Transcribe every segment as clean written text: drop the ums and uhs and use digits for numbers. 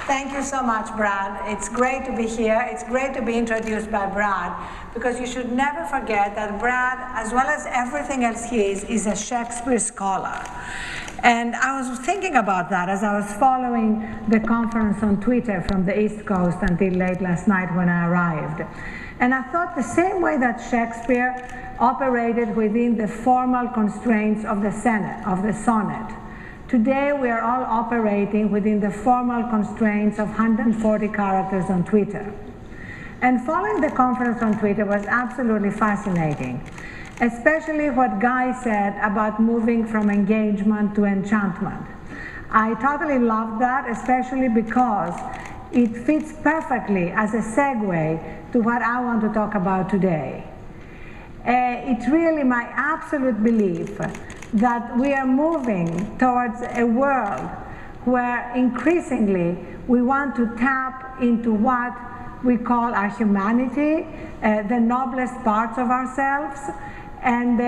Thank you so much, Brad. It's great to be here. It's great to be introduced by Brad, because you should never forget that Brad, as well as everything else he is a Shakespeare scholar. And I was thinking about that as I was following the conference on Twitter from the East Coast until late last night when I arrived. And I thought the same way that Shakespeare operated within the formal constraints of the sonnet. Today we are all operating within the formal constraints of 140 characters on Twitter. And following the conference on Twitter was absolutely fascinating, especially what Guy said about moving from engagement to enchantment. I totally loved that, especially because it fits perfectly as a segue to what I want to talk about today. It's really my absolute belief that we are moving towards a world where increasingly we want to tap into what we call our humanity, the noblest parts of ourselves. And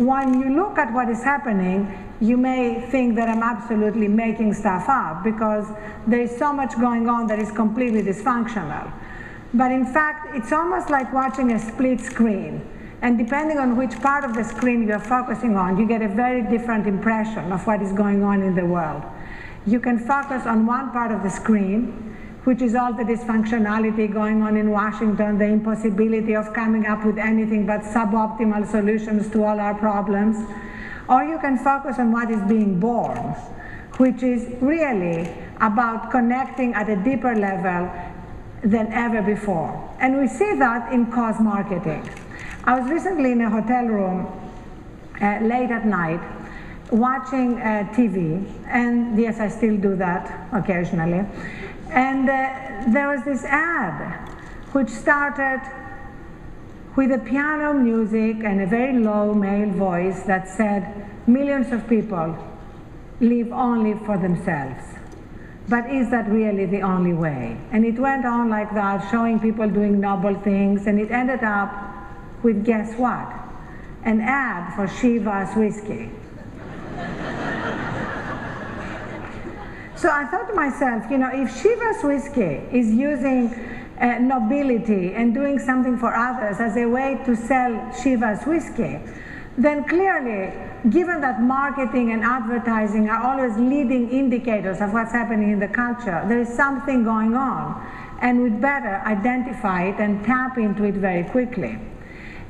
when you look at what is happening, you may think that I'm absolutely making stuff up because there is so much going on that is completely dysfunctional. But in fact, it's almost like watching a split screen. And depending on which part of the screen you're focusing on, you get a very different impression of what is going on in the world. You can focus on one part of the screen, which is all the dysfunctionality going on in Washington, the impossibility of coming up with anything but suboptimal solutions to all our problems. Or you can focus on what is being born, which is really about connecting at a deeper level than ever before. And we see that in cause marketing. I was recently in a hotel room late at night watching TV, and yes, I still do that occasionally. And there was this ad which started with a piano music and a very low male voice that said, "Millions of people live only for themselves. But is that really the only way?" And it went on like that, showing people doing noble things, and it ended up with, guess what? An ad for Chivas whiskey. So I thought to myself, you know, if Chivas whiskey is using nobility and doing something for others as a way to sell Chivas whiskey, then clearly, given that marketing and advertising are always leading indicators of what's happening in the culture, there is something going on, and we'd better identify it and tap into it very quickly.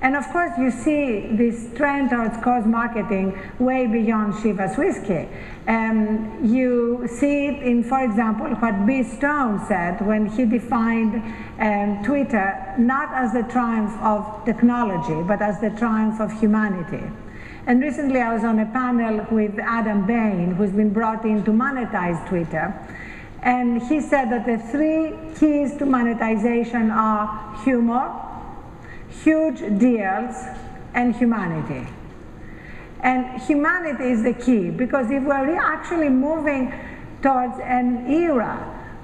And of course, you see this trend towards cause marketing way beyond Chivas whiskey. You see it in, for example, what B. Stone said when he defined Twitter not as the triumph of technology, but as the triumph of humanity. And recently I was on a panel with Adam Bain, who's been brought in to monetize Twitter. And he said that the three keys to monetization are humor, huge deals, and humanity. And humanity is the key, because if we're actually moving towards an era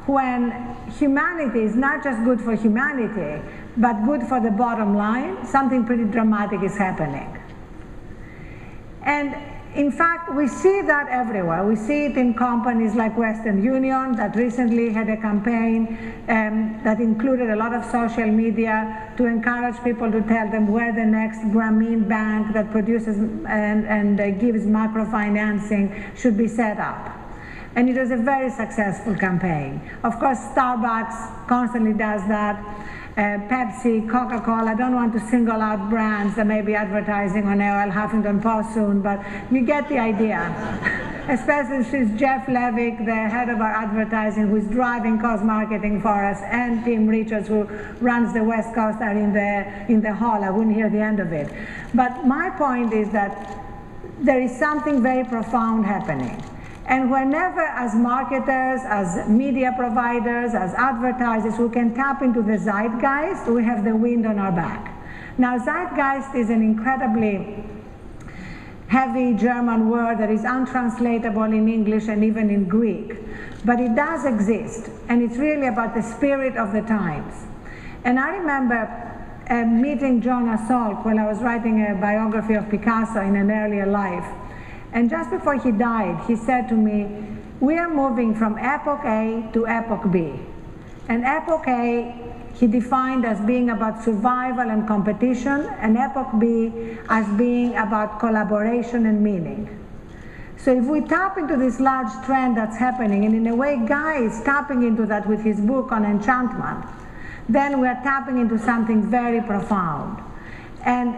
when humanity is not just good for humanity, but good for the bottom line, something pretty dramatic is happening. And in fact, we see that everywhere. We see it in companies like Western Union that recently had a campaign that included a lot of social media to encourage people to tell them where the next Grameen bank that produces and gives macrofinancing should be set up. And it was a very successful campaign. Of course, Starbucks constantly does that. Pepsi, Coca-Cola, I don't want to single out brands that may be advertising on AOL Huffington Post soon, but you get the idea. Especially since Jeff Levick, the head of our advertising, who's driving cause marketing for us, and Tim Richards, who runs the West Coast, are in the hall. I wouldn't hear the end of it. But my point is that there is something very profound happening. And whenever, as marketers, as media providers, as advertisers, we can tap into the zeitgeist, we have the wind on our back. Now, zeitgeist is an incredibly heavy German word that is untranslatable in English and even in Greek. But it does exist, and it's really about the spirit of the times. And I remember meeting Jonas Salk when I was writing a biography of Picasso in an earlier life. And just before he died, he said to me, we are moving from epoch A to epoch B. And epoch A, he defined as being about survival and competition, and epoch B as being about collaboration and meaning. So if we tap into this large trend that's happening, and in a way Guy is tapping into that with his book on enchantment, then we are tapping into something very profound. And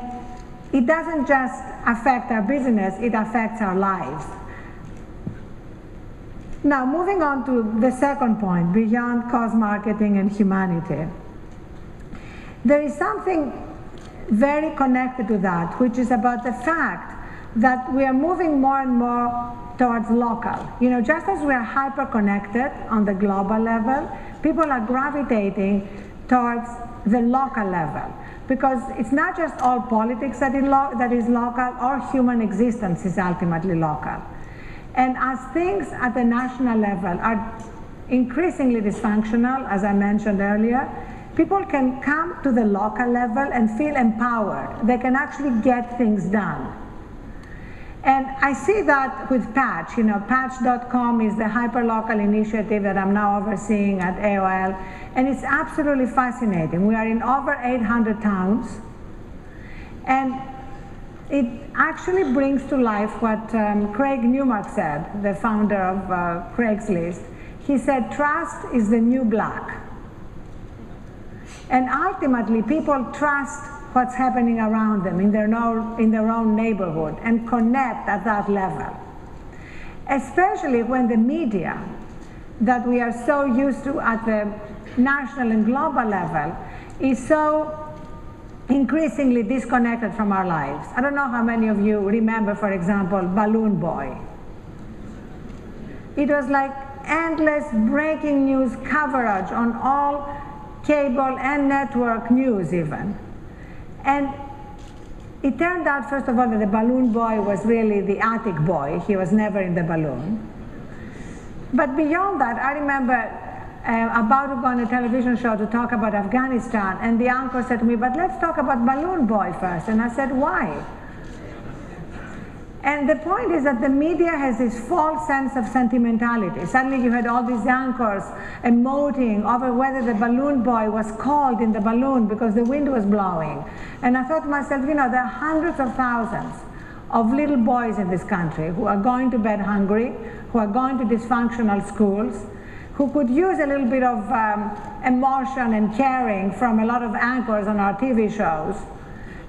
it doesn't just affect our business, it affects our lives. Now, moving on to the second point, beyond cost marketing and humanity. There is something very connected to that, which is about the fact that we are moving more and more towards local. You know, just as we are hyper-connected on the global level, people are gravitating towards the local level, because it's not just all politics that is local, or human existence is ultimately local. And as things at the national level are increasingly dysfunctional, as I mentioned earlier, people can come to the local level and feel empowered. They can actually get things done. And I see that with Patch. You know, Patch.com is the hyperlocal initiative that I'm now overseeing at AOL, and it's absolutely fascinating. We are in over 800 towns, and it actually brings to life what Craig Newmark said, the founder of Craigslist. He said, trust is the new black. And ultimately, people trust what's happening around them in their own neighborhood and connect at that level. Especially when the media that we are so used to at the national and global level is so increasingly disconnected from our lives. I don't know how many of you remember, for example, Balloon Boy. It was like endless breaking news coverage on all cable and network news even. And it turned out, first of all, that the balloon boy was really the attic boy. He was never in the balloon. But beyond that, I remember about to go on a television show to talk about Afghanistan, and the anchor said to me, but let's talk about Balloon Boy first. And I said, why? And the point is that the media has this false sense of sentimentality. Suddenly you had all these anchors emoting over whether the balloon boy was cold in the balloon because the wind was blowing. And I thought to myself, you know, there are hundreds of thousands of little boys in this country who are going to bed hungry, who are going to dysfunctional schools, who could use a little bit of emotion and caring from a lot of anchors on our TV shows.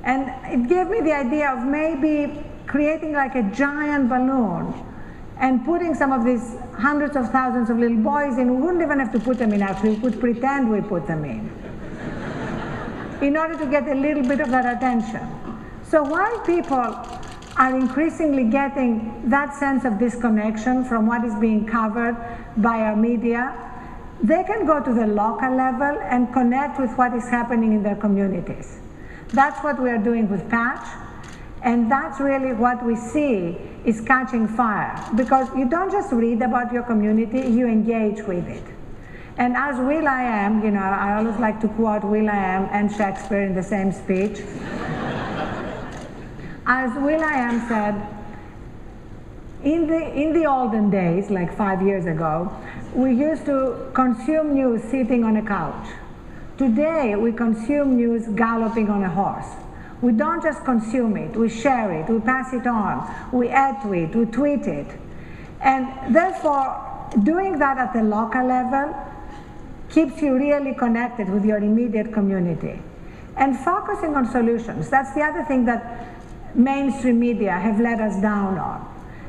And it gave me the idea of maybe creating like a giant balloon and putting some of these hundreds of thousands of little boys in. We wouldn't even have to put them in, actually. We could pretend we put them in order to get a little bit of that attention. So while people are increasingly getting that sense of disconnection from what is being covered by our media, they can go to the local level and connect with what is happening in their communities. That's what we are doing with Patch. And that's really what we see is catching fire, because you don't just read about your community, you engage with it. And as Will.i.am, you know, I always like to quote Will.i.am and Shakespeare in the same speech. As Will.i.am said, in the olden days, like 5 years ago, we used to consume news sitting on a couch. Today, we consume news galloping on a horse. We don't just consume it, we share it, we pass it on, we add to it, we tweet it. And therefore, doing that at the local level keeps you really connected with your immediate community. And focusing on solutions, that's the other thing that mainstream media have let us down on.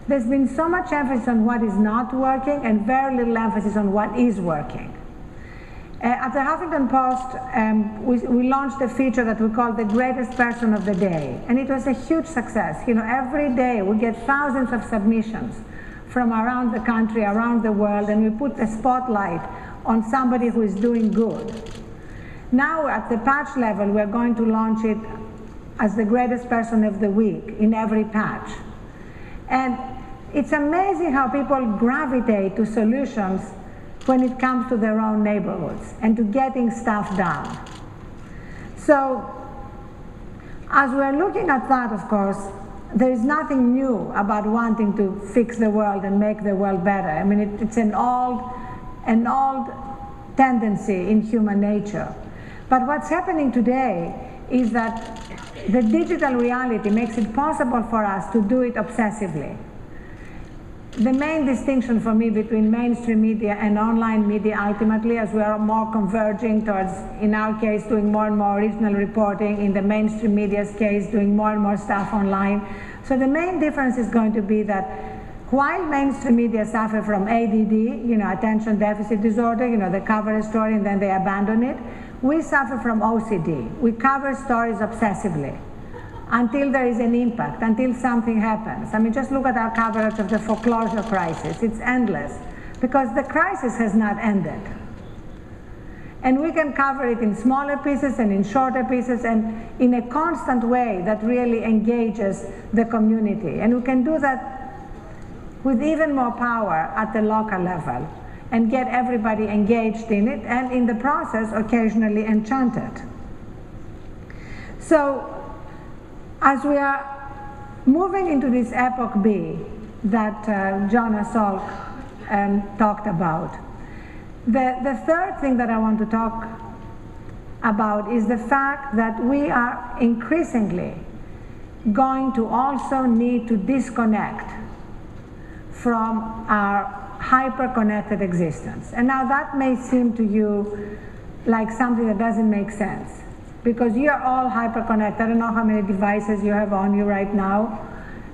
There's been so much emphasis on what is not working and very little emphasis on what is working. At the Huffington Post, we launched a feature that we call the greatest person of the day, and it was a huge success. You know, every day we get thousands of submissions from around the country, around the world, and we put the spotlight on somebody who is doing good. Now at the Patch level, we're going to launch it as the greatest person of the week in every patch. And it's amazing how people gravitate to solutions when it comes to their own neighborhoods and to getting stuff done. So as we're looking at that, of course, there is nothing new about wanting to fix the world and make the world better. I mean, it's an old tendency in human nature. But what's happening today is that the digital reality makes it possible for us to do it obsessively. The main distinction for me between mainstream media and online media, ultimately, as we are more converging towards, in our case, doing more and more original reporting, in the mainstream media's case, doing more and more stuff online. So the main difference is going to be that while mainstream media suffer from ADD, attention deficit disorder, they cover a story and then they abandon it, we suffer from OCD. We cover stories obsessively until there is an impact, until something happens. I mean, just look at our coverage of the foreclosure crisis. It's endless, because the crisis has not ended. And we can cover it in smaller pieces and in shorter pieces and in a constant way that really engages the community. And we can do that with even more power at the local level and get everybody engaged in it, and in the process occasionally enchanted. So, as we are moving into this epoch B that Jonas Salk talked about, the third thing that I want to talk about is the fact that we are increasingly going to also need to disconnect from our hyper-connected existence. And now that may seem to you like something that doesn't make sense, because you're all hyper-connected. I don't know how many devices you have on you right now,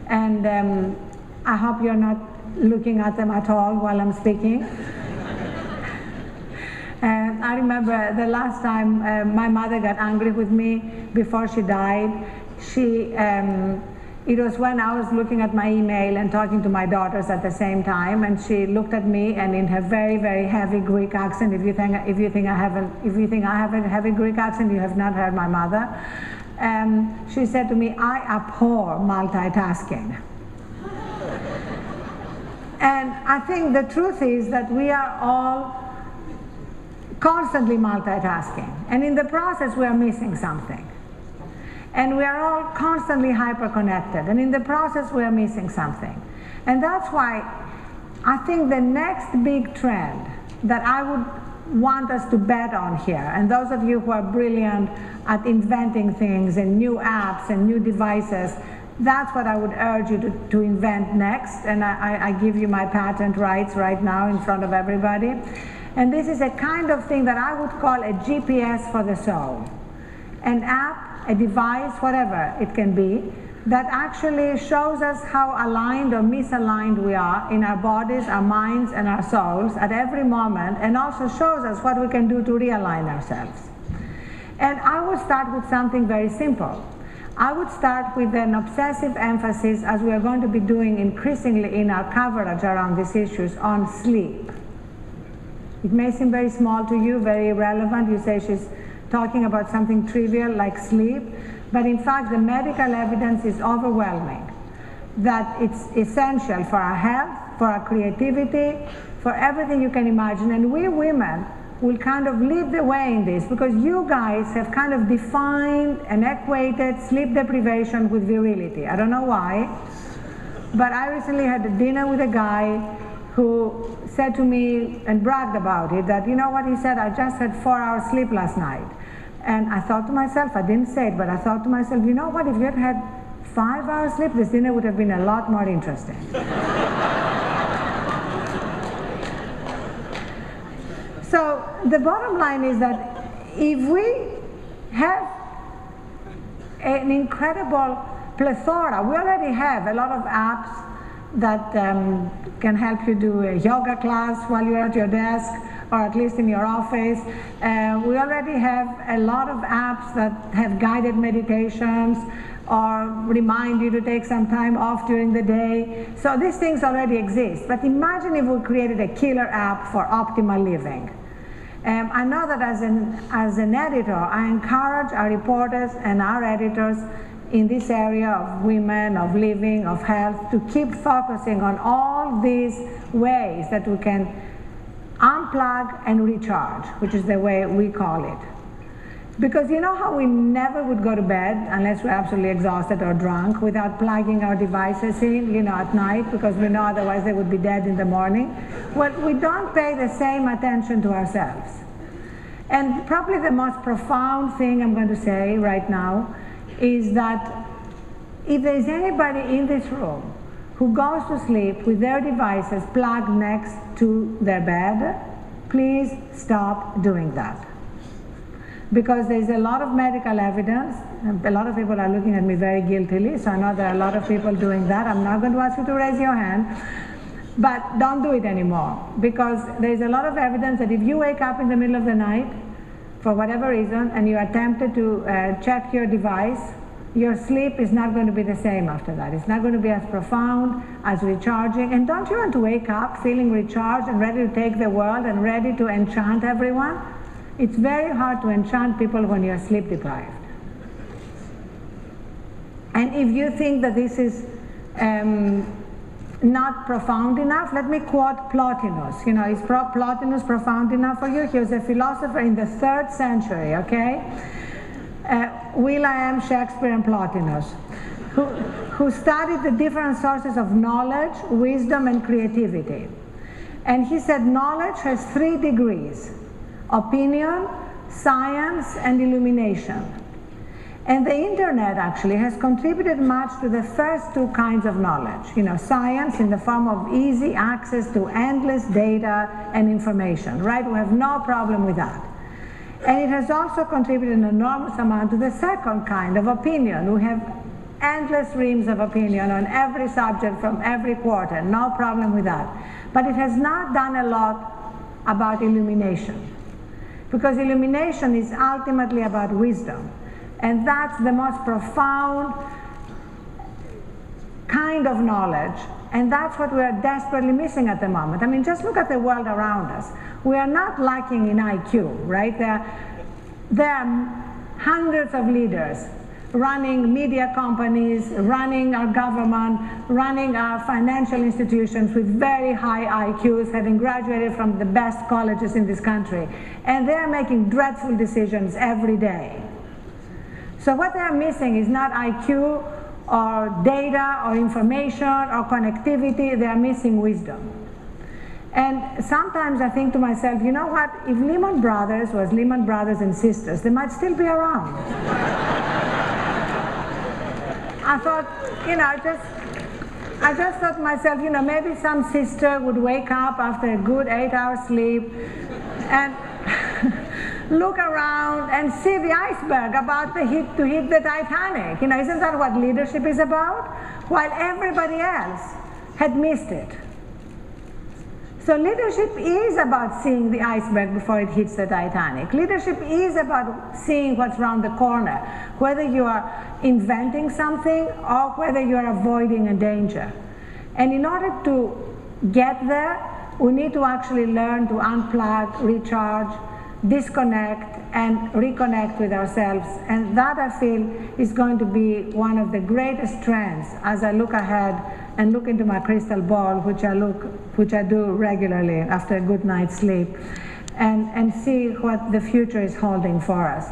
and I hope you're not looking at them at all while I'm speaking. And I remember the last time my mother got angry with me before she died. It was when I was looking at my email and talking to my daughters at the same time, and she looked at me, and in her very, very heavy Greek accent, if you think I have a heavy Greek accent, you have not heard my mother. She said to me, "I abhor multitasking." And I think the truth is that we are all constantly multitasking, and in the process we are missing something. And we are all constantly hyper-connected, and in the process we are missing something. And that's why I think the next big trend that I would want us to bet on here, and those of you who are brilliant at inventing things and new apps and new devices, that's what I would urge you to invent next. And I give you my patent rights right now in front of everybody. And this is a kind of thing that I would call a GPS for the soul. An app, a device, whatever it can be, that actually shows us how aligned or misaligned we are in our bodies, our minds, and our souls at every moment, and also shows us what we can do to realign ourselves. And I would start with something very simple. I would start with an obsessive emphasis, as we are going to be doing increasingly in our coverage around these issues, on sleep. It may seem very small to you, very irrelevant. You say she's talking about something trivial like sleep, but in fact the medical evidence is overwhelming that it's essential for our health, for our creativity, for everything you can imagine. And we women will kind of lead the way in this, because you guys have kind of defined and equated sleep deprivation with virility. I don't know why, but I recently had a dinner with a guy who said to me and bragged about it, that, you know what, he said, I just had 4 hours sleep last night. And I thought to myself, I didn't say it, but I thought to myself, you know what, if you had had 5 hours sleep, this dinner would have been a lot more interesting. So the bottom line is that if we have an incredible plethora, we already have a lot of apps that can help you do a yoga class while you're at your desk, or at least in your office. We already have a lot of apps that have guided meditations or remind you to take some time off during the day. So these things already exist. But imagine if we created a killer app for optimal living. I know that as an editor, I encourage our reporters and our editors in this area of women, of living, of health, to keep focusing on all these ways that we can unplug and recharge, which is the way we call it. Because you know how we never would go to bed unless we're absolutely exhausted or drunk without plugging our devices in, at night, because we know otherwise they would be dead in the morning? Well, we don't pay the same attention to ourselves. And probably the most profound thing I'm going to say right now is that if there's anybody in this room who goes to sleep with their devices plugged next to their bed, please stop doing that. Because there's a lot of medical evidence. A lot of people are looking at me very guiltily, so I know there are a lot of people doing that. I'm not going to ask you to raise your hand, but don't do it anymore, because there's a lot of evidence that if you wake up in the middle of the night for whatever reason and you are tempted to check your device, your sleep is not going to be the same after that. It's not going to be as profound, as recharging. And don't you want to wake up feeling recharged and ready to take the world and ready to enchant everyone? It's very hard to enchant people when you're sleep deprived. And if you think that this is not profound enough, let me quote Plotinus. Is Plotinus profound enough for you? He was a philosopher in the 3rd century, okay? Will.i.am, Shakespeare, and Plotinus, who studied the different sources of knowledge, wisdom, and creativity. And he said knowledge has 3 degrees: opinion, science, and illumination. And the internet actually has contributed much to the first 2 kinds of knowledge. Science in the form of easy access to endless data and information, right? We have no problem with that. And it has also contributed an enormous amount to the second kind of opinion. We have endless reams of opinion on every subject from every quarter, no problem with that. But it has not done a lot about illumination, because illumination is ultimately about wisdom. And that's the most profound kind of knowledge, and that's what we are desperately missing at the moment. I mean, just look at the world around us. We are not lacking in IQ, right? There are hundreds of leaders running media companies, running our government, running our financial institutions with very high IQs, having graduated from the best colleges in this country. And they're making dreadful decisions every day. So what they're missing is not IQ or data or information or connectivity, they're missing wisdom. And sometimes I think to myself, you know what, if Lehman Brothers was Lehman Brothers and Sisters, they might still be around. I thought, I just thought to myself, maybe some sister would wake up after a good 8-hour sleep and look around and see the iceberg about to hit the Titanic. Isn't that what leadership is about? While everybody else had missed it. So leadership is about seeing the iceberg before it hits the Titanic. Leadership is about seeing what's around the corner, whether you are inventing something or whether you are avoiding a danger. And in order to get there, we need to actually learn to unplug, recharge, disconnect, and reconnect with ourselves. And that, I feel, is going to be one of the greatest trends as I look ahead and look into my crystal ball, which I do regularly after a good night's sleep, and see what the future is holding for us.